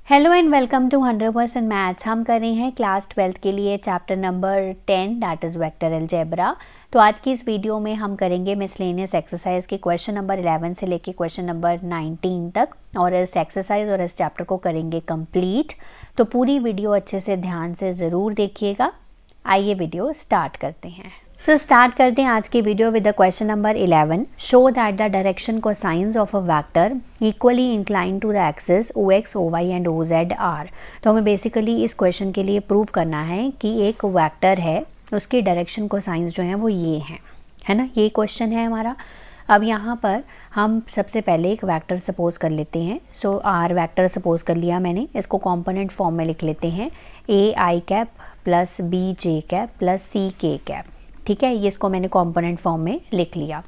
Hello and welcome to 100% maths. हम कर रहे हैं क्लास 12th के लिए chapter number 10 that is vector algebra. तो आज की इस वीडियो में हम करेंगे मिसलेनियस एक्सरसाइज के क्वेश्चन नंबर 11 से लेके क्वेश्चन नंबर 19 तक और इस एक्सरसाइज और इस चैप्टर को करेंगे कंप्लीट। तो पूरी वीडियो अच्छे से ध्यान से ज़रूर देखिएगा। आइए वीडियो स्टार्ट करते हैं। स्टार्ट करते हैं आज की video with the question number 11। Show that the direction cosines of a vector equally inclined to the axis O X O Y and O Z are. तो हमें बेसिकली इस क्वेश्चन के लिए प्रूव करना है कि एक वेक्टर है, उसकी डायरेक्शन कोसाइंस जो है वो ये हैं, है ना। ये क्वेश्चन है हमारा। अब यहाँ पर हम सबसे पहले एक वेक्टर सपोज कर लेते हैं। सो आर वेक्टर सपोज कर लिया मैंने, इसको कॉम्पोनेंट फॉर्म में लिख लेते हैं। A I cap plus B J cap plus C K cap, ठीक है। ये इसको मैंने कंपोनेंट फॉर्म में लिख लिया।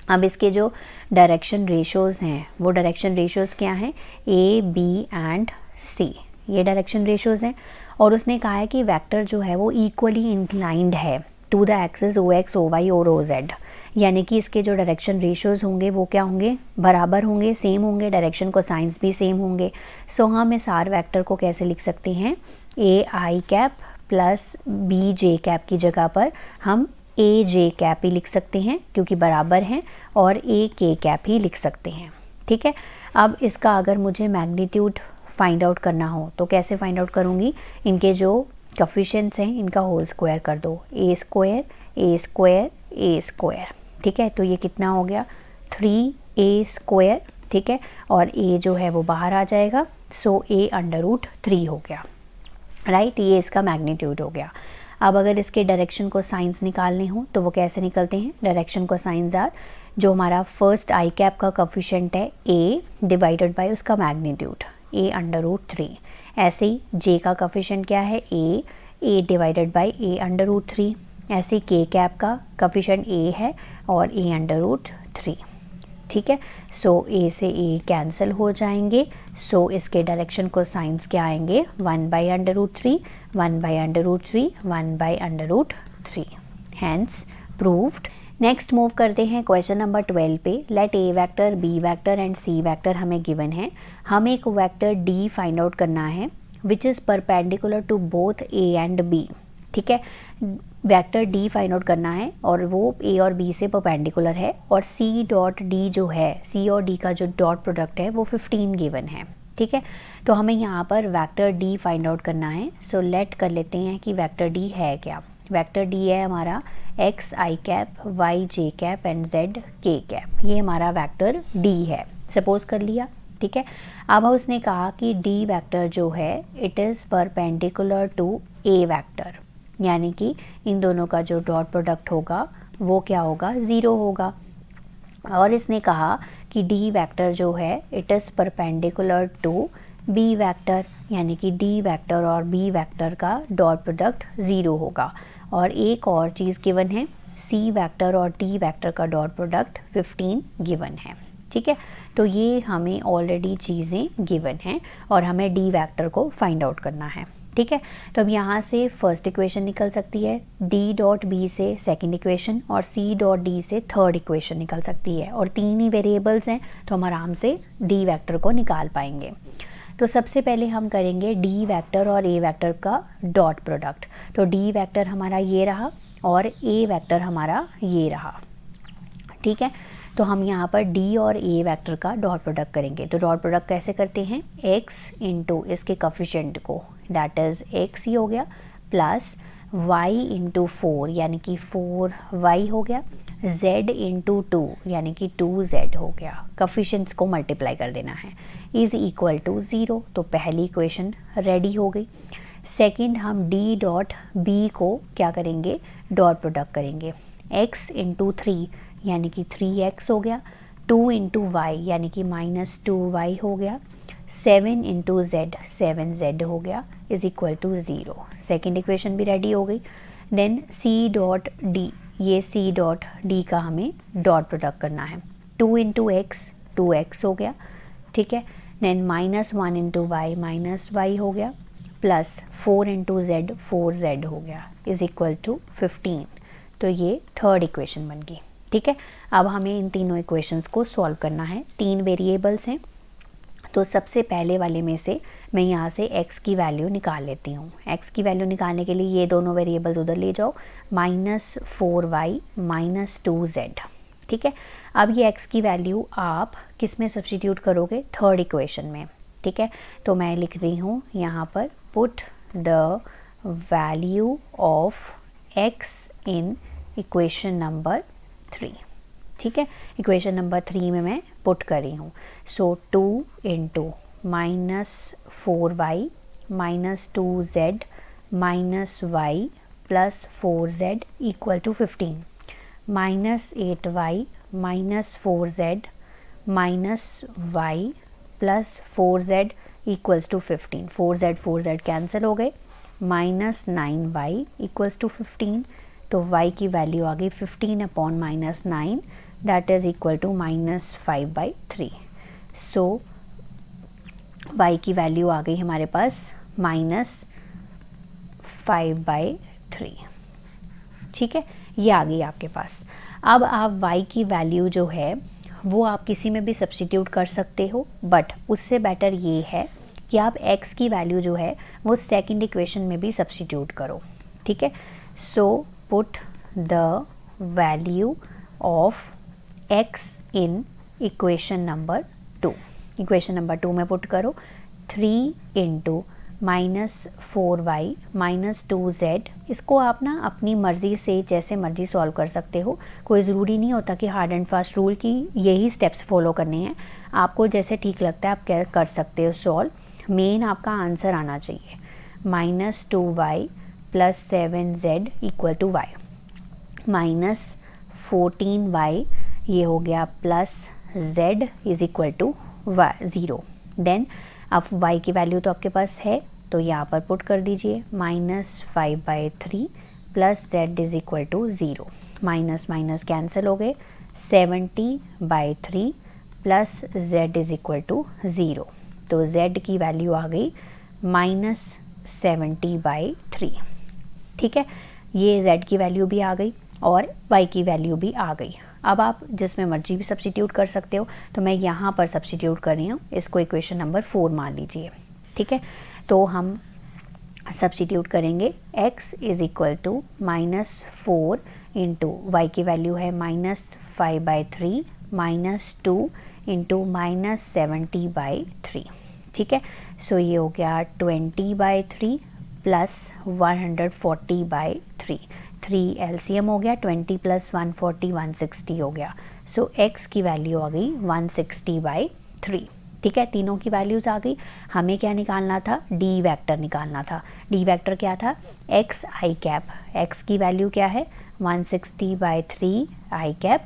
अब इसके जो डायरेक्शन रेशियोज़ हैं वो डायरेक्शन रेशियोज़ क्या हैं, ए बी एंड सी, ये डायरेक्शन रेशियोज़ हैं। और उसने कहा है कि वेक्टर जो है वो इक्वली इंक्लाइंड है to the axis O X O Y और ओ जेड, यानी कि इसके जो डायरेक्शन रेशियोज़ होंगे वो क्या होंगे, बराबर होंगे, सेम होंगे, डायरेक्शन को साइंस भी सेम होंगे। सो हम इस आर वेक्टर को कैसे लिख सकते हैं, A I cap plus B J cap की जगह पर हम ए जे कैप ही लिख सकते हैं क्योंकि बराबर हैं, और ए के कैप ही लिख सकते हैं, ठीक है। अब इसका अगर मुझे मैग्नीट्यूड फाइंड आउट करना हो तो कैसे फाइंड आउट करूँगी, इनके जो कोफिशिएंट्स हैं इनका होल स्क्वायर कर दो, ए स्क्वायर ए स्क्वायर ए स्क्वायर, ठीक है। तो ये कितना हो गया, 3a स्क्वायर, ठीक है। और ए जो है वो बाहर आ जाएगा, सो ए अंडर रूट 3 हो गया, राइट। ये इसका मैग्नीट्यूड हो गया। अब अगर इसके डायरेक्शन को साइंस निकालने हो तो वो कैसे निकलते हैं, डायरेक्शन को साइंस आर, जो हमारा फर्स्ट आई कैप का कोफिशिएंट है ए डिवाइडेड बाय उसका मैग्नीट्यूड ए अंडर रूट 3। ऐसे ही जे का कोफिशिएंट क्या है, A divided by A under root 3। ऐसे ही के कैप का कोफिशिएंट ए है और ए अंडर रूट 3, ठीक है। सो ए से ए कैंसिल हो जाएंगे। सो इसके डायरेक्शन को साइंस क्या आएंगे, 1 by under root 3, 1 by under root 3, 1 by under root 3, hence proved. Next move करते हैं क्वेश्चन नंबर 12 पे। Let a vector B vector and C vector हमें गिवन है। हमें एक वेक्टर डी फाइंड आउट करना है which is perpendicular to both a and b, ठीक है। वेक्टर डी फाइंड आउट करना है और वो ए और बी से परपेंडिकुलर है, और सी डॉट डी जो है, सी और डी का जो डॉट प्रोडक्ट है वो 15 गिवन है, ठीक है। तो हमें यहाँ पर वेक्टर डी फाइंड आउट करना है। सो लेट कर लेते हैं कि वेक्टर डी है क्या। वेक्टर डी है हमारा x i cap y j cap and z k cap, ये हमारा वेक्टर डी है, सपोज कर लिया, ठीक है। अब उसने कहा कि डी वेक्टर जो है it is perpendicular to A vector, यानी कि इन दोनों का जो डॉट प्रोडक्ट होगा वो क्या होगा, 0 होगा। और इसने कहा कि डी वेक्टर जो है it is perpendicular to B vector, यानी कि डी वेक्टर और बी वेक्टर का डॉट प्रोडक्ट 0 होगा। और एक और चीज़ गिवन है, सी वेक्टर और डी वेक्टर का डॉट प्रोडक्ट 15 गिवन है, ठीक है। तो ये हमें ऑलरेडी चीज़ें गिवन हैं और हमें डी वेक्टर को फाइंड आउट करना है, ठीक है। तो अब यहाँ से फर्स्ट इक्वेशन निकल सकती है, डी डॉट बी से सेकंड इक्वेशन, और सी डॉट डी से थर्ड इक्वेशन निकल सकती है। और 3 ही वेरिएबल्स हैं तो हम आराम से डी वेक्टर को निकाल पाएंगे। तो सबसे पहले हम करेंगे डी वेक्टर और ए वेक्टर का डॉट प्रोडक्ट। तो डी वेक्टर हमारा ये रहा और ए वेक्टर हमारा ये रहा, ठीक है। तो हम यहाँ पर डी और ए वेक्टर का डॉट प्रोडक्ट करेंगे। तो डॉट प्रोडक्ट कैसे करते हैं, x इंटू इसके कोफिशिएंट को, दैट इज़ x ही हो गया, प्लस y इंटू 4 यानी कि 4y हो गया, z इंटू 2 यानी कि 2z हो गया। कोफिशिएंट्स को मल्टीप्लाई कर देना है, इज़ इक्वल टू 0। तो पहली इक्वेशन रेडी हो गई। सेकंड हम d डॉट b को क्या करेंगे, डॉट प्रोडक्ट करेंगे, x इंटू 3 यानी कि 3x हो गया, 2 इंटू वाई यानी कि -2y हो गया, 7 इंटू जेड 7z हो गया, is equal to 0। Second equation भी रेडी हो गई। देन सी डॉट डी, ये सी डॉट डी का हमें डॉट प्रोडक्ट करना है, 2 इंटू एक्स 2x हो गया, ठीक है। देन -1 इंटू वाई -y हो गया, प्लस 4 इंटू जेड 4z हो गया, इज़ इक्वल टू 15। तो ये थर्ड इक्वेशन बन गई, ठीक है। अब हमें इन तीनों इक्वेशंस को सॉल्व करना है। 3 वेरिएबल्स हैं तो सबसे पहले वाले में से मैं यहाँ से x की वैल्यू निकाल लेती हूँ। x की वैल्यू निकालने के लिए ये दोनों वेरिएबल्स उधर ले जाओ, -4y -2z। ठीक है, अब ये x की वैल्यू आप किस में सब्स्टिट्यूट करोगे, थर्ड इक्वेशन में। ठीक है, तो मैं लिख रही हूँ यहाँ पर put the value of x in equation number 3। ठीक है, इक्वेशन नंबर 3 में मैं पुट कर रही हूँ। So 2 into -4y -2z -y plus 4z equal to 15, -8y -4z -y plus 4z equals to 15, 4z cancel हो गए, -9y इक्वल्स टू 15, तो y की वैल्यू आ गई 15 upon -9 that is equal to -5/3। So y की वैल्यू आ गई हमारे पास -5/3। ठीक है, ये आ गई आपके पास। अब आप y की वैल्यू जो है वो आप किसी में भी सब्स्टिट्यूट कर सकते हो, बट उससे बेटर ये है कि आप x की वैल्यू जो है वो सेकंड इक्वेशन में भी सब्स्टिट्यूट करो। ठीक है, so put the value of x in equation number 2। Equation number 2 में पुट करो 3 इंटू -4y -2z। इसको आप ना अपनी मर्ज़ी से जैसे मर्ज़ी सॉल्व कर सकते हो, कोई ज़रूरी नहीं होता कि हार्ड एंड फास्ट रूल की यही स्टेप्स फॉलो करने हैं। आपको जैसे ठीक लगता है आप क्या कर सकते हो सॉल्व। मेन आपका आंसर आना चाहिए, -2y plus 7z equal to y, -14y ये हो गया plus z is equal to 0। Then अब y की वैल्यू तो आपके पास है तो यहाँ पर पुट कर दीजिए, -5/3 plus z is equal to 0, minus cancel हो गए, 70/3 plus z is equal to 0, तो z की वैल्यू आ गई -70/3। ठीक है, ये z की वैल्यू भी आ गई और y की वैल्यू भी आ गई। अब आप जिसमें मर्जी भी सब्स्टिट्यूट कर सकते हो, तो मैं यहाँ पर सब्स्टिट्यूट कर रही हूँ, इसको इक्वेशन नंबर 4 मान लीजिए। ठीक है, तो हम सब्स्टिट्यूट करेंगे x is equal to -4 into y की वैल्यू है -5/3 -2 इंटू -70/3। ठीक है, सो ये हो गया 20/3 प्लस 140/3, 3 एलसीएम हो गया, 20 प्लस 140 160 हो गया। सो x की वैल्यू आ गई 160/3। ठीक है, तीनों की वैल्यूज़ आ गई। हमें क्या निकालना था, डी वेक्टर निकालना था। डी वेक्टर क्या था, एक्स आई कैप। एक्स की वैल्यू क्या है 160/3 आई कैप,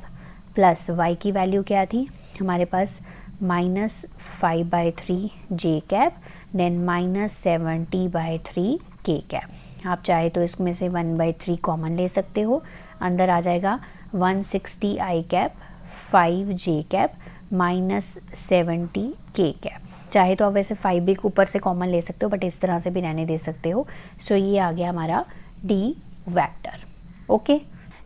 प्लस वाई की वैल्यू क्या थी हमारे पास -5/3 जे कैप, देन -70/3 के कैप। आप चाहे तो इसमें से 1/3 कॉमन ले सकते हो, अंदर आ जाएगा 160 आई कैप 5 जे कैप -70 के कैप। चाहे तो आप वैसे 5 भी ऊपर से कॉमन ले सकते हो, बट इस तरह से भी रहने दे सकते हो। सो ये आ गया हमारा डी वेक्टर। ओके,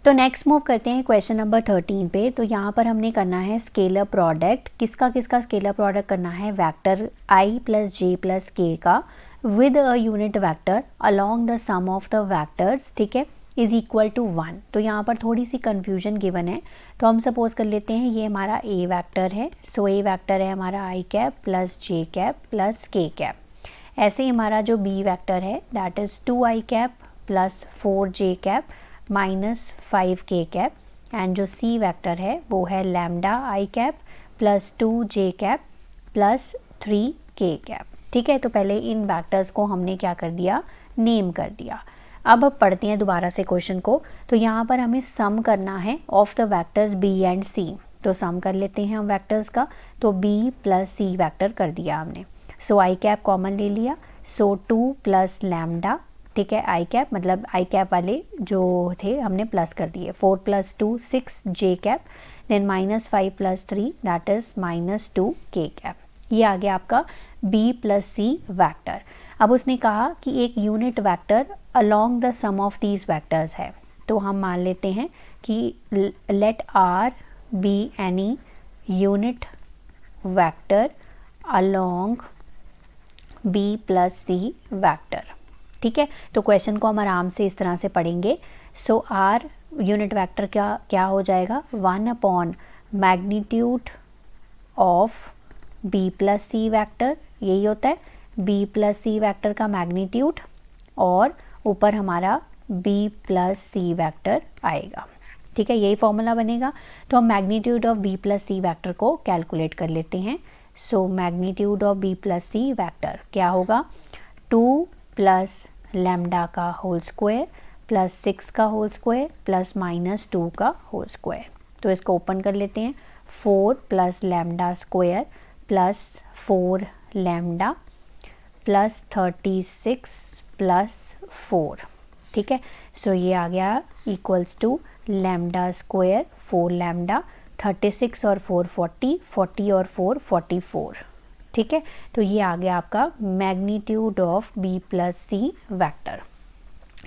तो नेक्स्ट मूव करते हैं क्वेश्चन नंबर 13 पे। तो यहाँ पर हमने करना है स्केलर प्रोडक्ट। किसका किसका स्केलर प्रोडक्ट करना है, vector i plus j plus k का with a unit vector along the sum of the vectors, ठीक है, इज़ इक्वल टू 1। तो यहाँ पर थोड़ी सी कन्फ्यूजन गिवन है, तो हम सपोज कर लेते हैं ये हमारा a वेक्टर है। सो a वेक्टर है हमारा i cap plus j cap plus k cap. ऐसे ही हमारा जो b वेक्टर है that is 2i cap plus 4j cap minus 5k cap, and जो c वेक्टर है वो है lambda i cap plus 2j cap plus 3k cap. ठीक है, तो पहले इन वेक्टर्स को हमने क्या कर दिया, नेम कर दिया। अब पढ़ते हैं दोबारा से क्वेश्चन को। तो यहाँ पर हमें सम करना है of the vectors b and c। तो सम कर लेते हैं हम वेक्टर्स का। तो b प्लस c वेक्टर कर दिया हमने। सो i कैप कॉमन ले लिया, सो 2 प्लस लैम्डा, ठीक है, i कैप मतलब i कैप वाले जो थे हमने प्लस कर दिए, 4 plus 2 6 j cap, then -5 plus 3 that is -2k cap. ये आ गया आपका b प्लस c वेक्टर। अब उसने कहा कि एक unit vector along the sum of these vectors है, तो हम मान लेते हैं कि let r be any unit vector along b plus c vector. ठीक है, तो क्वेश्चन को हम आराम से इस तरह से पढ़ेंगे। सो आर यूनिट वेक्टर क्या हो जाएगा, 1 upon magnitude of b plus c vector, यही होता है बी प्लस सी वैक्टर का मैग्नीट्यूड, और ऊपर हमारा बी प्लस सी वैक्टर आएगा। ठीक है, यही फॉर्मूला बनेगा। तो हम magnitude of b plus c vector को कैलकुलेट कर लेते हैं। So magnitude of b plus c vector क्या होगा, 2 प्लस लैम्डा का होल स्क्वायर प्लस 6 का होल स्क्वायर प्लस -2 का होल स्क्वायर। तो इसको ओपन कर लेते हैं, 4 plus lambda square plus 4 lambda plus 36 plus 4। ठीक है, सो ये आ गया equals to lambda square 4 lambda, 36 और 4 40, 40 और 4 44। ठीक है, तो ये आ गया आपका magnitude of b plus c vector.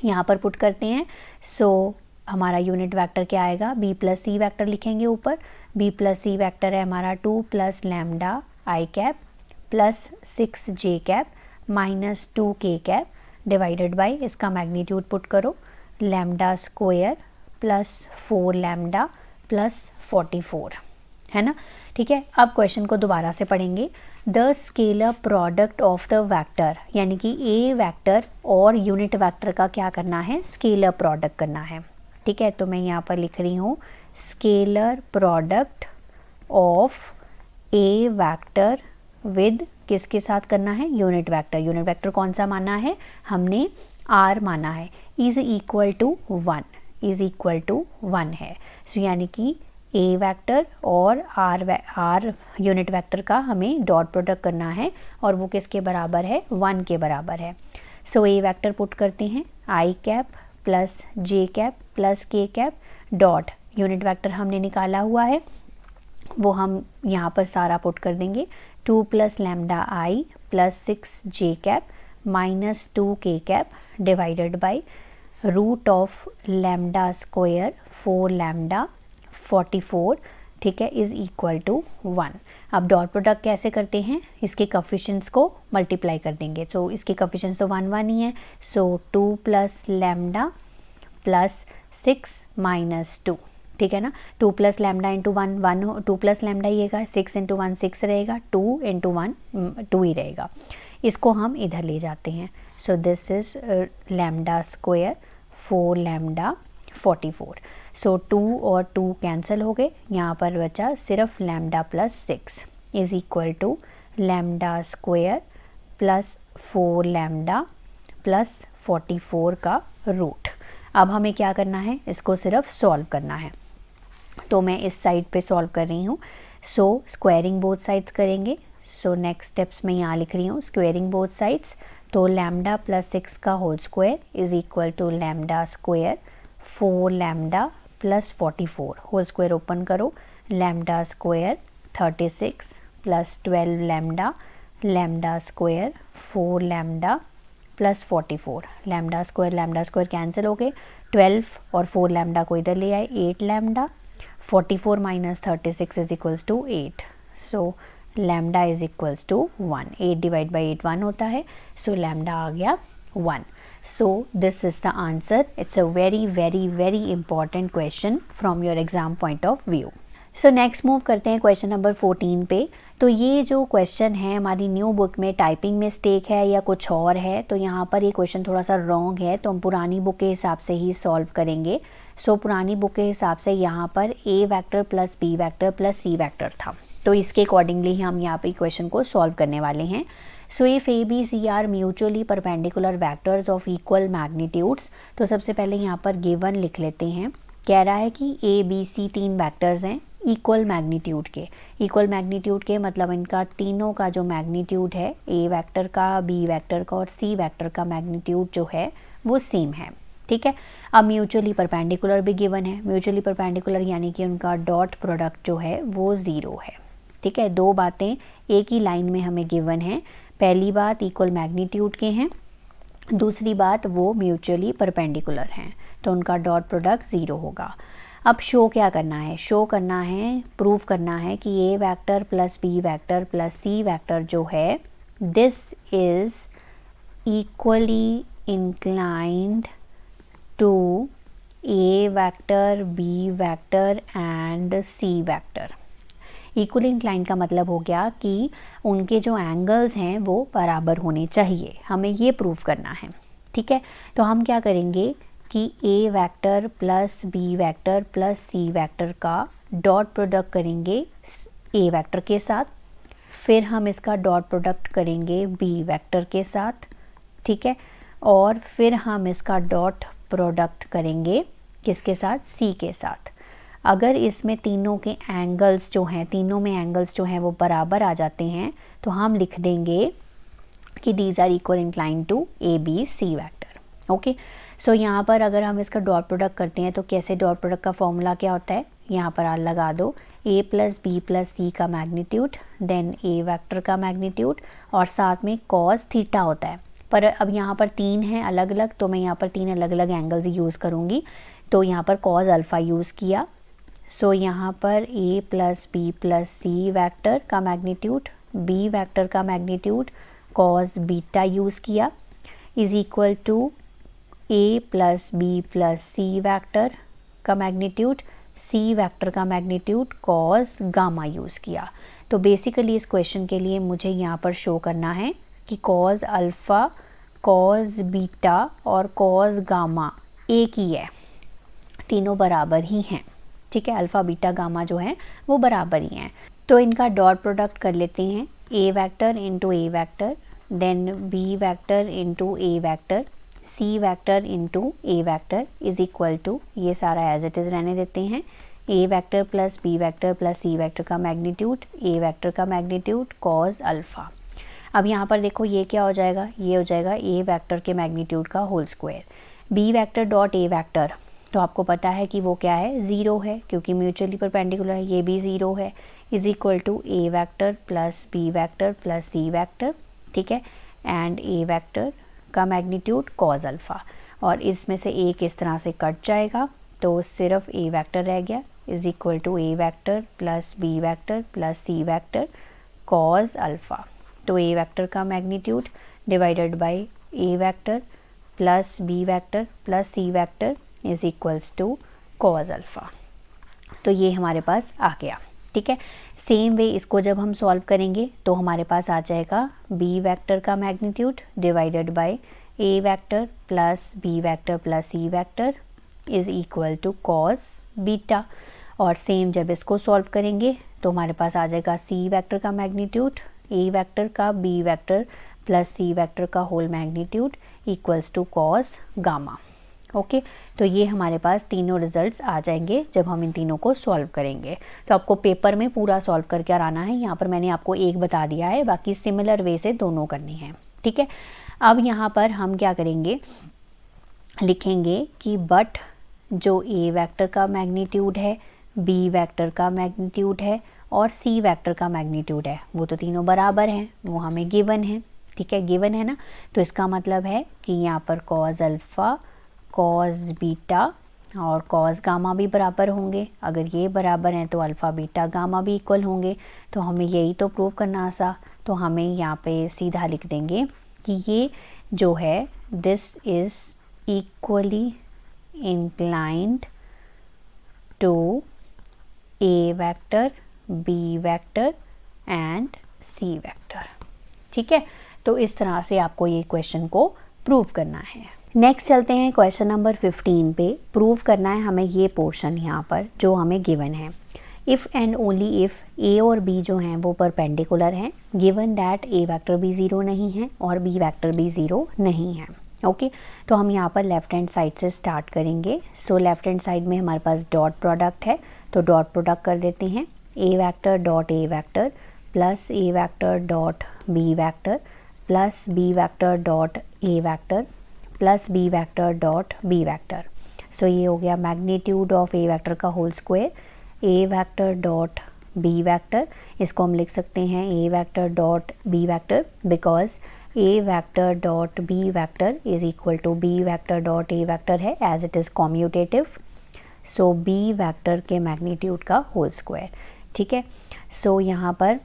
यहाँ पर पुट करते हैं। सो हमारा यूनिट वेक्टर क्या आएगा, बी प्लस सी वैक्टर लिखेंगे ऊपर। बी प्लस सी वैक्टर है हमारा 2 plus lambda I cap plus 6 j cap minus 2 k cap divided by, इसका मैग्नीट्यूड पुट करो, lambda square plus 4 lambda plus 44, है ना। ठीक है, अब क्वेश्चन को दोबारा से पढ़ेंगे। The scalar product of the vector, यानी कि ए वेक्टर और यूनिट वेक्टर का क्या करना है, स्केलर प्रोडक्ट करना है। ठीक है, तो मैं यहाँ पर लिख रही हूँ scalar product of A vector with किसके साथ करना है, यूनिट वेक्टर। यूनिट वेक्टर कौन सा माना है, हमने आर माना है, is equal to 1, is equal to 1 है। सो यानी कि ए वेक्टर और आर यूनिट वेक्टर का हमें डॉट प्रोडक्ट करना है, और वो किसके बराबर है, 1 के बराबर है। सो ए वेक्टर पुट करते हैं, आई कैप प्लस जे कैप प्लस के कैप डॉट यूनिट वेक्टर हमने निकाला हुआ है, वो हम यहाँ पर सारा पुट कर देंगे। 2 plus lambda i plus 6 j cap minus 2 k cap divided by root of lambda square 4 lambda 44। ठीक है, इज़ इक्वल टू 1। अब डॉट प्रोडक्ट कैसे करते हैं, इसके कोफिशिएंट्स को मल्टीप्लाई कर देंगे। सो इसके कोफिशिएंट्स तो 1 1 ही है। So 2 plus lambda plus 6 minus 2, ठीक है ना। 2 plus lambda into 1 1, 2 plus lambda ही रहेगा, 6 इंटू 1 6 रहेगा, 2 इंटू 1 2 ही रहेगा। इसको हम इधर ले जाते हैं। सो this is lambda square 4 lambda 44। सो 2 और 2 कैंसिल हो गए, यहाँ पर बचा सिर्फ lambda plus 6 is equal to lambda square plus 4 lambda plus 44 का रूट। अब हमें क्या करना है, इसको सिर्फ सॉल्व करना है। तो मैं इस साइड पे सॉल्व कर रही हूँ। सो स्क्वायरिंग बोथ साइड्स करेंगे। सो नेक्स्ट स्टेप्स में यहाँ लिख रही हूँ स्क्वायरिंग बोथ साइड्स। तो लैम्डा प्लस 6 का whole square is equal to lambda square 4 lambda plus 44, whole square open करो, lambda square 36 plus 12 lambda, lambda square 4 lambda plus 44, lambda square cancel हो गए, 12 और 4 लैम्डा को इधर ले आए, 8 lambda, 44 minus 36 is equals to 8। So lambda is equals to 1, 8 divide by 8 1 होता है। सो लैम्डा आ गया 1। So this is the answer. It's a very important question from your exam point of view. So next move करते हैं question number 14 पे। तो ये जो question है हमारी न्यू बुक में टाइपिंग मिस्टेक है या कुछ और है, तो यहाँ पर ये क्वेश्चन थोड़ा सा रॉन्ग है, तो हम पुरानी बुक के हिसाब से ही सॉल्व करेंगे। सो पुरानी बुक के हिसाब से यहाँ पर ए vector plus B vector plus सी वेक्टर था, तो इसके अकॉर्डिंगली हम यहाँ पे क्वेश्चन को सॉल्व करने वाले हैं। So if a B c are mutually perpendicular vectors of equal magnitudes, तो सबसे पहले यहाँ पर गिवन लिख लेते हैं। कह रहा है कि ए बी सी 3 वेक्टर्स हैं इक्वल मैग्नीट्यूड के। इक्वल मैग्नीट्यूड के मतलब इनका तीनों का जो मैग्नीट्यूड है, ए वेक्टर का, बी वेक्टर का और सी वेक्टर का मैग्नीट्यूड जो है वो सेम है। ठीक है, अब म्यूचुअली परपेंडिकुलर भी गिवन है। म्यूचुअली परपेंडिकुलर यानी कि उनका डॉट प्रोडक्ट जो है वो 0 है। ठीक है, 2 बातें एक ही लाइन में हमें गिवन है। पहली बात इक्वल मैग्नीट्यूड के हैं, दूसरी बात वो म्यूचुअली परपेंडिकुलर हैं, तो उनका डॉट प्रोडक्ट 0 होगा। अब शो क्या करना है, शो करना है, प्रूव करना है कि ए vector plus B vector plus सी वेक्टर जो है this is equally inclined to A vector, B vector and C vector. Equally inclined का मतलब हो गया कि उनके जो एंगल्स हैं वो बराबर होने चाहिए, हमें ये प्रूव करना है। ठीक है, तो हम क्या करेंगे कि ए vector plus B vector plus सी वेक्टर का डॉट प्रोडक्ट करेंगे ए वेक्टर के साथ, फिर हम इसका डॉट प्रोडक्ट करेंगे बी वेक्टर के साथ। ठीक है, और फिर हम इसका डॉट प्रोडक्ट करेंगे किसके साथ, सी के साथ। अगर इसमें तीनों के एंगल्स जो हैं, तीनों में एंगल्स जो हैं वो बराबर आ जाते हैं तो हम लिख देंगे कि these are equal inclined to A B C vector. Okay, so यहाँ पर अगर हम इसका डॉट प्रोडक्ट करते हैं तो कैसे, डॉट प्रोडक्ट का फॉर्मूला क्या होता है, यहाँ पर आर लगा दो, ए प्लस बी प्लस सी का मैग्नीट्यूड देन ए वेक्टर का मैग्नीट्यूड और साथ में कॉस थीटा होता है। पर अब यहाँ पर तीन हैं अलग अलग, तो मैं यहाँ पर तीन अलग अलग एंगल्स यूज़ करूँगी। तो यहाँ पर कॉस अल्फ़ा यूज़ किया, सो यहाँ पर a plus b plus C vector का मैग्नीट्यूड, बी वेक्टर का मैग्नीट्यूड कॉस बीटा यूज़ किया is equal to a plus b plus C vector का मैग्नीट्यूड, सी वेक्टर का मैग्नीट्यूड कॉस गामा यूज़ किया। तो बेसिकली इस क्वेश्चन के लिए मुझे यहाँ पर शो करना है कि कॉस अल्फ़ा, कॉस बीटा और कॉस गामा एक ही है, तीनों बराबर ही हैं। ठीक है, अल्फ़ा बीटा गामा जो है वो बराबर ही हैं। तो इनका डॉट प्रोडक्ट कर लेते हैं, A vector into A vector then B vector into A vector, C vector into A vector is equal to, ये सारा एज इट इज़ रहने देते हैं, A vector plus B vector plus C vector का magnitude, ए vector का magnitude cos alpha. अब यहाँ पर देखो ये क्या हो जाएगा, ये हो जाएगा ए वेक्टर के मैग्नीट्यूड का whole square. B vector dot ए वेक्टर, तो आपको पता है कि वो क्या है, ज़ीरो है क्योंकि म्यूचुअली परपेंडिकुलर है, ये भी ज़ीरो है, is equal to A vector plus B vector plus C vector. ठीक है, एंड ए वेक्टर का मैग्नीट्यूड कॉस अल्फ़ा, और इसमें से एक इस तरह से कट जाएगा तो सिर्फ ए वेक्टर रह गया is equal to A vector plus B vector plus C vector cos alpha. तो ए वेक्टर का magnitude divided by a vector plus B vector plus C vector is equals to cos alpha. तो ये हमारे पास आ गया। ठीक है, same way इसको जब हम सॉल्व करेंगे तो हमारे पास आ जाएगा बी वेक्टर का magnitude divided by a vector plus B vector plus C vector is equal to cos beta. और सेम जब इसको सॉल्व करेंगे तो हमारे पास आ जाएगा सी वेक्टर का मैग्नीट्यूड, ए वेक्टर का बी वेक्टर प्लस सी वेक्टर का whole magnitude equals to cos gamma. Okay, तो ये हमारे पास तीनों रिजल्ट्स आ जाएंगे जब हम इन तीनों को सॉल्व करेंगे। तो आपको पेपर में पूरा सॉल्व करके आना है, यहाँ पर मैंने आपको एक बता दिया है, बाकी सिमिलर वे से दोनों करनी है। ठीक है, अब यहाँ पर हम क्या करेंगे, लिखेंगे कि बट जो ए वेक्टर का मैग्नीट्यूड है, बी वेक्टर का मैग्नीट्यूड है और सी वेक्टर का मैग्नीट्यूड है वो तो तीनों बराबर हैं, वो हमें गिवन है। ठीक है, गिवन है ना, तो इसका मतलब है कि यहाँ पर कॉस अल्फ़ा, कॉस बीटा और कॉस गामा भी बराबर होंगे। अगर ये बराबर हैं तो अल्फ़ा बीटा गामा भी इक्वल होंगे। तो हमें यही तो प्रूव करना था, तो हमें यहाँ पे सीधा लिख देंगे कि ये जो है this is equally inclined to A vector, B vector and C vector. ठीक है, तो इस तरह से आपको ये क्वेश्चन को प्रूव करना है। नेक्स्ट चलते हैं क्वेश्चन नंबर 15 पे। प्रूव करना है हमें ये पोर्शन यहाँ पर जो हमें गिवन है। इफ़ एंड ओनली इफ़ ए और बी जो हैं वो परपेंडिकुलर हैं, गिवन दैट ए वेक्टर भी ज़ीरो नहीं है और बी वेक्टर भी ज़ीरो नहीं है। ओके, तो हम यहाँ पर लेफ़्ट हैंड साइड से स्टार्ट करेंगे। सो लेफ़्ट हैंड साइड में हमारे पास डॉट प्रोडक्ट है, तो डॉट प्रोडक्ट कर देते हैं। A vector dot A vector plus A vector dot B vector plus B vector dot A vector plus B vector dot B vector. So ये हो गया मैग्नीट्यूड ऑफ ए वेक्टर का whole square, A vector dot B vector. इसको हम लिख सकते हैं A vector dot B vector because A vector dot B vector is equal to B vector dot A vector है as it is commutative. So b vector के magnitude का whole square. ठीक है, सो यहाँ पर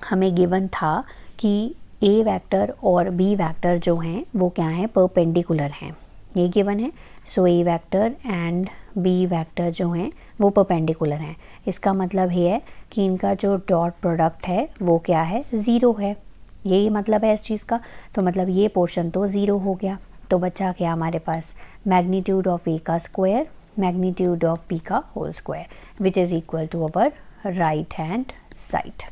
हमें गिवन था कि ए वेक्टर और बी वेक्टर जो हैं वो क्या हैं, परपेंडिकुलर हैं, ये गिवन है। सो ए वेक्टर एंड बी वेक्टर जो हैं वो परपेंडिकुलर हैं। इसका मतलब ये है कि इनका जो डॉट प्रोडक्ट है वो क्या है, ज़ीरो है। यही मतलब है इस चीज़ का, तो मतलब ये पोर्शन तो ज़ीरो हो गया। तो बचा क्या हमारे पास, मैग्नीट्यूड ऑफ ए का स्क्वायर मैग्नीट्यूड ऑफ बी का whole square, which is equal to our right hand side.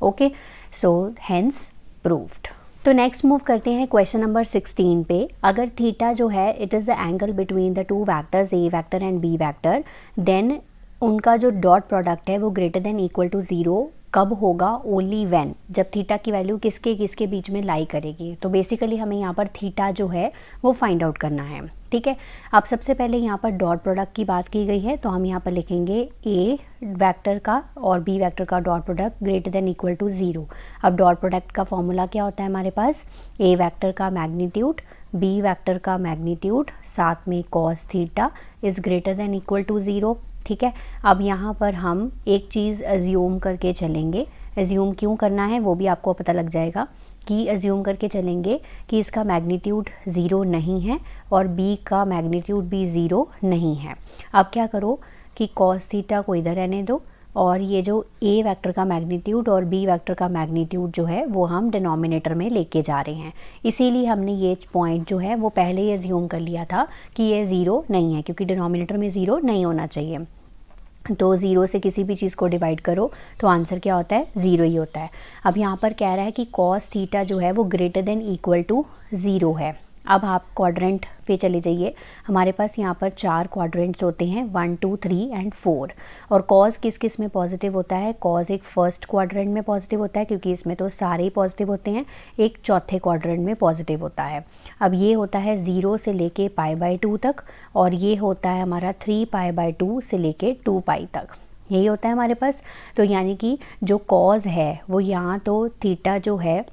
Okay, so hence proved. तो नेक्स्ट मूव करते हैं क्वेश्चन नंबर 16 पे। अगर थीटा जो है it is the angle between the two vectors a vector and b vector, then उनका जो dot product है वो greater than equal to zero कब होगा, ओनली व्हेन, जब थीटा की वैल्यू किसके किसके बीच में लाई करेगी। तो बेसिकली हमें यहाँ पर थीटा जो है वो फाइंड आउट करना है। ठीक है, अब सबसे पहले यहाँ पर डॉट प्रोडक्ट की बात की गई है, तो हम यहाँ पर लिखेंगे ए वेक्टर का और बी वेक्टर का dot product greater than equal to zero. अब डॉट प्रोडक्ट का फॉर्मूला क्या होता है हमारे पास, ए वेक्टर का मैग्नीट्यूड बी वेक्टर का मैग्नीट्यूड साथ में cos theta is greater than equal to zero. ठीक है, अब यहाँ पर हम एक चीज़ अज्यूम करके चलेंगे। अज्यूम क्यों करना है वो भी आपको पता लग जाएगा, कि अज्यूम करके चलेंगे कि इसका मैग्नीट्यूड ज़ीरो नहीं है और बी का मैग्नीट्यूड भी ज़ीरो नहीं है। अब क्या करो कि कॉस थीटा को इधर रहने दो और ये जो ए वेक्टर का मैग्नीट्यूड और बी वेक्टर का मैग्नीट्यूड जो है वो हम डिनोमिनेटर में लेके जा रहे हैं। इसीलिए हमने ये पॉइंट जो है वो पहले ही अज्यूम कर लिया था कि ये ज़ीरो नहीं है, क्योंकि डिनोमिनेटर में ज़ीरो नहीं होना चाहिए। तो ज़ीरो से किसी भी चीज़ को डिवाइड करो तो आंसर क्या होता है, ज़ीरो ही होता है। अब यहाँ पर कह रहा है कि कॉस थीटा जो है वो greater than equal to zero है। अब आप क्वाड्रेंट पे चले जाइए, हमारे पास यहाँ पर 4 क्वाड्रेंट्स होते हैं, 1 2 3 एंड 4। और कॉज किस किस में पॉजिटिव होता है, कॉज एक फर्स्ट क्वाड्रेंट में पॉजिटिव होता है क्योंकि इसमें तो सारे ही पॉजिटिव होते हैं, एक चौथे क्वाड्रेंट में पॉजिटिव होता है। अब ये होता है 0 से लेके π/2 तक और ये होता है हमारा 3π/2 से लेके 2π तक, यही होता है हमारे पास। तो यानी कि जो कॉज है वो यहाँ तो थीटा जो है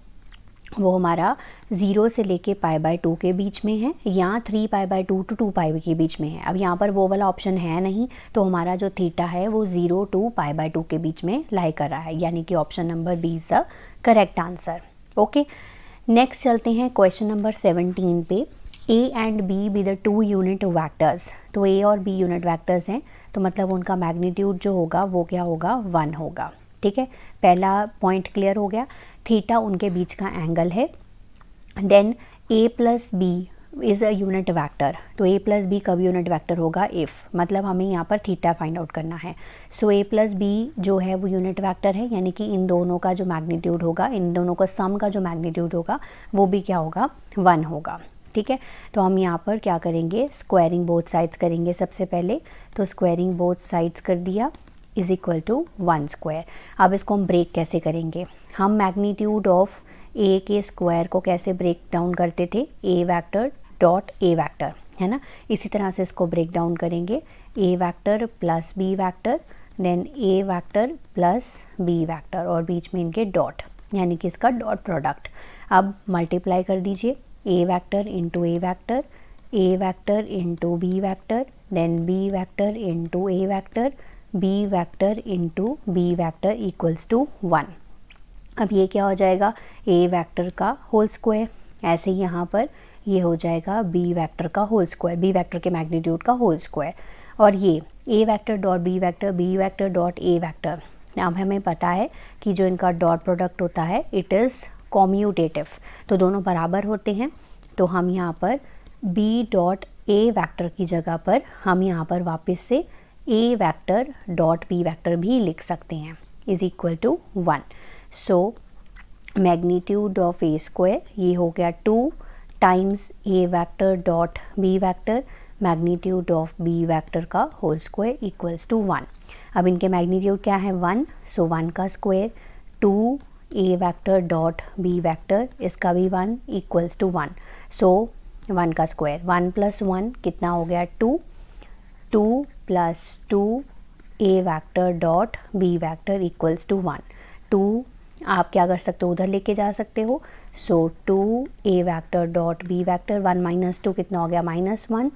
वो हमारा 0 से लेके π/2 के बीच में है, यहाँ 3π/2 टू 2π के बीच में है। अब यहाँ पर वो वाला ऑप्शन है नहीं, तो हमारा जो थीटा है वो 0 टू π/2 के बीच में लाई कर रहा है, यानी कि option number B is the correct answer. Okay, next चलते हैं क्वेश्चन नंबर 17 पे। A and b the 2 unit vectors. तो ए और बी यूनिट वैक्टर्स हैं, तो मतलब उनका मैग्नीट्यूड जो होगा वो क्या होगा, 1 होगा। ठीक है, पहला पॉइंट क्लियर हो गया। थीटा उनके बीच का एंगल है। Then a plus b is a unit vector. तो ए प्लस बी कब यूनिट वैक्टर होगा, इफ़, मतलब हमें यहाँ पर थीटा फाइंड आउट करना है। सो ए प्लस बी जो है वो यूनिट वैक्टर है, यानी कि इन दोनों का जो मैग्नीट्यूड होगा, इन दोनों का सम का जो मैग्नीट्यूड होगा वो भी क्या होगा, 1 होगा। ठीक है, तो हम यहाँ पर क्या करेंगे, स्क्वायरिंग बोथ साइड्स करेंगे सबसे पहले। तो स्क्वायरिंग बोथ साइड्स कर दिया इज़ इक्वल टू 1 स्क्वायर। अब इसको हम ब्रेक कैसे करेंगे, हम मैग्नीट्यूड ऑफ ए के स्क्वायर को कैसे ब्रेक डाउन करते थे, A vector dot A vector, है ना। इसी तरह से इसको ब्रेक डाउन करेंगे, A vector plus B vector, then A vector plus B vector और बीच में इनके डॉट, यानी कि इसका डॉट प्रोडक्ट। अब मल्टीप्लाई कर दीजिए, A vector into A vector, A vector into B vector, then B vector into A vector, B vector into B vector equals to 1। अब ये क्या हो जाएगा, ए वेक्टर का होल स्क्वायर। ऐसे ही यहाँ पर ये हो जाएगा बी वेक्टर का होल स्क्वायर, बी वेक्टर के मैग्नीट्यूड का होल स्क्वायर। और ये A vector dot B vector dot A vector. अब हमें पता है कि जो इनका डॉट प्रोडक्ट होता है इट इज़ कॉम्यूटेटिव, तो दोनों बराबर होते हैं। तो हम यहाँ पर बी डॉट ए वेक्टर की जगह पर हम यहाँ पर वापस से a vector dot B vector भी लिख सकते हैं, is equal to 1। So magnitude of a square ये हो गया 2 times a vector dot B vector, magnitude of b vector का होल स्क्वायर इक्वल्स टू 1। अब इनके मैग्नीट्यूड क्या है, 1, सो 1 का square, 2 A vector dot B vector, इसका भी 1 इक्वल्स टू 1। सो 1 का स्क्वायर, 1 प्लस 1 कितना हो गया, 2, 2 plus 2 A vector dot B vector equals to 1। 2 आप क्या कर सकते हो, उधर लेके जा सकते हो। So 2 A vector dot B vector, 1 minus 2 कितना हो गया, -1,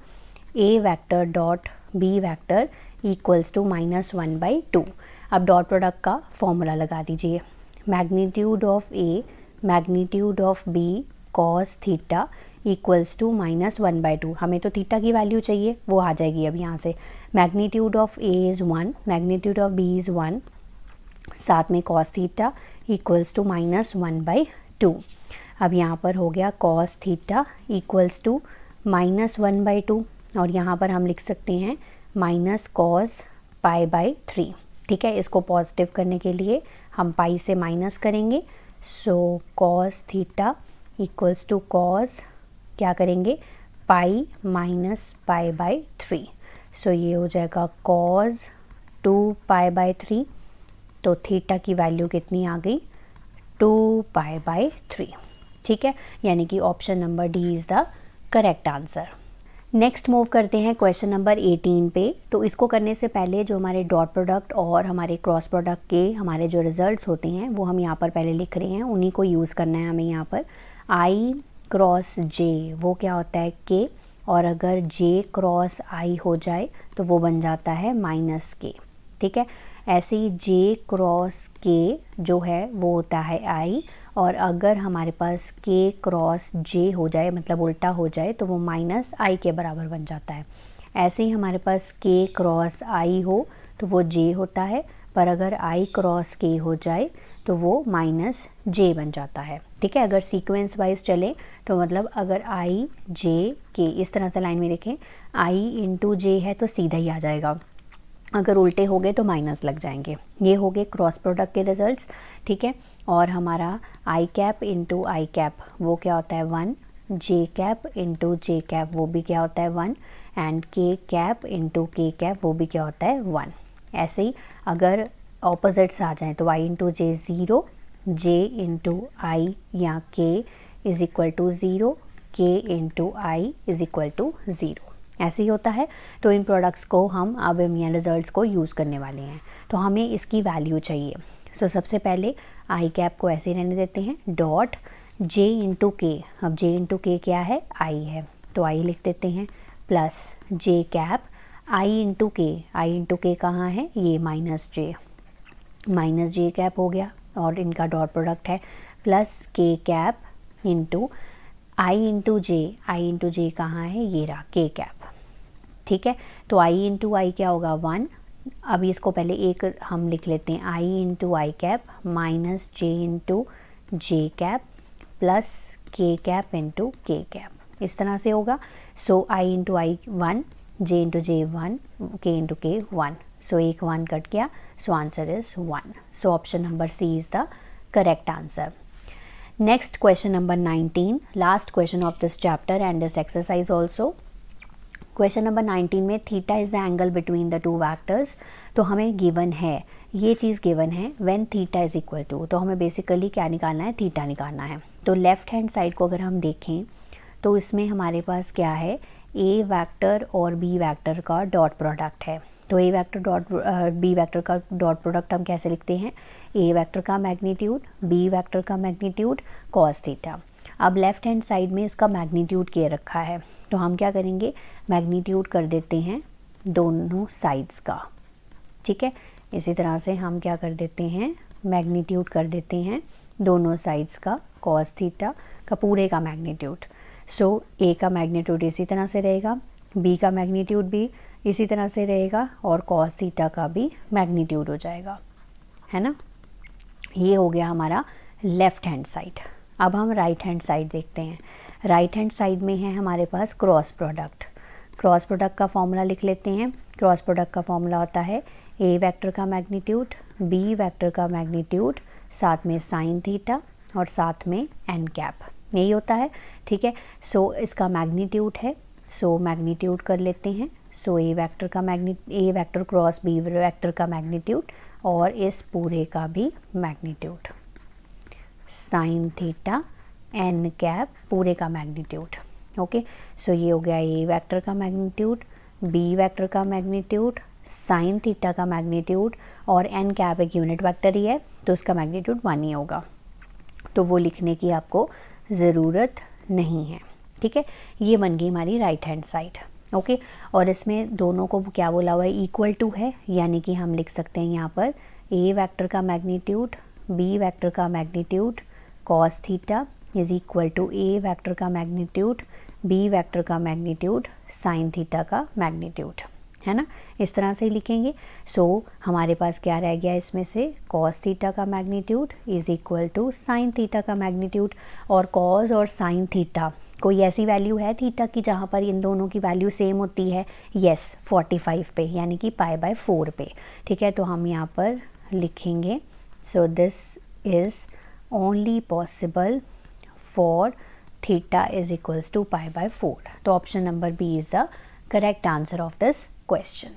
A vector dot B vector equals to -1/2। अब डॉट प्रोडक्ट का फॉर्मूला लगा दीजिए, magnitude of A magnitude of B cos theta equals to -1/2। हमें तो थीटा की वैल्यू चाहिए, वो आ जाएगी अब यहाँ से। Magnitude of a is 1, magnitude of b is 1, साथ में कॉस थीटा इक्वल्स टू -1/2। अब यहाँ पर हो गया कॉस थीटा इक्वल्स टू -1/2 और यहाँ पर हम लिख सकते हैं माइनस कॉस π/3। ठीक है, इसको पॉजिटिव करने के लिए हम पाई से माइनस करेंगे। So cos theta equals to cos क्या करेंगे पाई माइनस π/3। सो ये हो जाएगा कॉस 2π/3। तो थीटा की वैल्यू कितनी आ गई 2π/3। ठीक है, यानी कि option number D is the correct answer. Next move करते हैं क्वेश्चन नंबर 18 पे। तो इसको करने से पहले जो हमारे डॉट प्रोडक्ट और हमारे क्रॉस प्रोडक्ट के हमारे जो रिजल्ट्स होते हैं वो हम यहाँ पर पहले लिख रहे हैं, उन्हीं को यूज़ करना है हमें यहाँ पर। आई क्रॉस जे वो क्या होता है के, और अगर जे क्रॉस आई हो जाए तो वो बन जाता है -k। ठीक है, ऐसे ही जे क्रॉस के जो है वो होता है आई, और अगर हमारे पास k क्रॉस j हो जाए मतलब उल्टा हो जाए तो वो -i के बराबर बन जाता है। ऐसे ही हमारे पास k क्रॉस i हो तो वो j होता है, पर अगर i क्रॉस k हो जाए तो वो -j बन जाता है। ठीक है, अगर सीक्वेंस वाइज चले तो मतलब अगर i j k इस तरह से लाइन में लिखें, i इंटू जे है तो सीधा ही आ जाएगा, अगर उल्टे हो गए तो माइनस लग जाएंगे। ये हो गए क्रॉस प्रोडक्ट के रिजल्ट्स। ठीक है, और हमारा आई कैप इंटू आई कैप वो क्या होता है 1, जे कैप इंटू जे कैप वो भी क्या होता है 1, एंड के कैप इंटू के कैप वो भी क्या होता है 1। ऐसे ही अगर ऑपोजिट्स आ जाएं तो आई इंटू जे 0, जे इंटू आई या के is equal to 0, k into i is equal to 0। ऐसे ही होता है। तो इन प्रोडक्ट्स को हम अब यहाँ रिजल्ट्स को यूज़ करने वाले हैं, तो हमें इसकी वैल्यू चाहिए। सो सबसे पहले आई कैप को ऐसे रहने देते हैं, डॉट जे इंटू के। अब जे इंटू के क्या है आई है, तो आई लिख देते हैं, प्लस जे कैप आई इंटू के। आई इंटू के कहाँ है, ये माइनस जे कैप हो गया और इनका डॉट प्रोडक्ट है, प्लस के कैप इंटू आई इंटू जे। आई इंटू जे कहाँ है, ये रहा के कैप। ठीक है, तो आई इंटू आई क्या होगा 1। अब इसको पहले एक हम लिख लेते हैं, आई इंटू आई कैप माइनस जे इंटू जे कैप प्लस के कैप इंटू के कैप, इस तरह से होगा। सो आई इंटू आई 1, जे इंटू जे 1, के इंटू के 1। सो एक 1 कट गया, so answer is 1। So option number c is the correct answer. Next question number 19, last question of this chapter and this exercise also. Question number 19 में theta is the angle between the two vectors। तो हमें given है, ये चीज़ given है when theta is equal to, तो हमें basically क्या निकालना है, theta निकालना है। तो left hand side को अगर हम देखें तो इसमें हमारे पास क्या है, a वेक्टर और b वेक्टर का डॉट प्रोडक्ट है। तो a vector dot b vector का डॉट प्रोडक्ट हम कैसे लिखते हैं, a वेक्टर का मैग्नीट्यूड b वेक्टर का मैग्नीट्यूड cos थीटा। अब लेफ़्ट हैंड साइड में इसका मैग्नीट्यूड के रखा है, तो हम क्या करेंगे, मैग्नीट्यूड कर देते हैं दोनों साइड्स का। ठीक है, इसी तरह से हम क्या कर देते हैं, मैग्नीट्यूड कर देते हैं दोनों साइड्स का, cos थीटा का पूरे का मैग्नीट्यूड। सो a का मैग्नीट्यूड इसी तरह से रहेगा, b का मैग्नीट्यूड भी इसी तरह से रहेगा, और cos थीटा का भी मैग्नीट्यूड हो जाएगा, है ना। ये हो गया हमारा लेफ़्ट हैंड साइड। अब हम राइट हैंड साइड देखते हैं। राइट हैंड साइड में है हमारे पास क्रॉस प्रोडक्ट। क्रॉस प्रोडक्ट का फॉर्मूला लिख लेते हैं। क्रॉस प्रोडक्ट का फॉर्मूला होता है a वेक्टर का मैग्नीट्यूड b वेक्टर का मैग्नीट्यूड, साथ में साइन थीटा और साथ में n कैप, यही होता है। ठीक है, सो इसका मैग्नीट्यूड है, सो मैग्नीट्यूड कर लेते हैं। सो a vector cross b vector का मैग्नीट्यूड और इस पूरे का भी magnitude, sine theta n cap पूरे का मैग्नीट्यूड। ओके, सो ये हो गया a वेक्टर का मैग्नीट्यूड, b वेक्टर का मैग्नीट्यूड, साइन थीटा का मैग्नीट्यूड, और n कैप एक यूनिट वेक्टर ही है तो उसका मैग्नीट्यूड 1 ही होगा, तो वो लिखने की आपको ज़रूरत नहीं है। ठीक है, ये बन गई हमारी राइट हैंड साइड। ओके और इसमें दोनों को क्या बोला हुआ है, इक्वल टू है, यानी कि हम लिख सकते हैं यहाँ पर ए वेक्टर का मैग्नीट्यूड बी वेक्टर का magnitude cos theta is equal to A vector का मैग्नीट्यूड बी वेक्टर का मैग्नीट्यूड साइन थीटा का मैग्नीट्यूड, है ना। इस तरह से ही लिखेंगे। सो हमारे पास क्या रह गया इसमें से, कॉस थीटा का magnitude is equal to sine theta का मैग्नीट्यूड। और कॉस और साइन थीटा कोई ऐसी वैल्यू है थीटा की जहाँ पर इन दोनों की वैल्यू सेम होती है, यस 45 पे, यानी कि π/4 पे, ठीक है। तो हम यहाँ पर लिखेंगे so this is only possible for theta is equals to π/4। तो option number B is the correct answer of this question.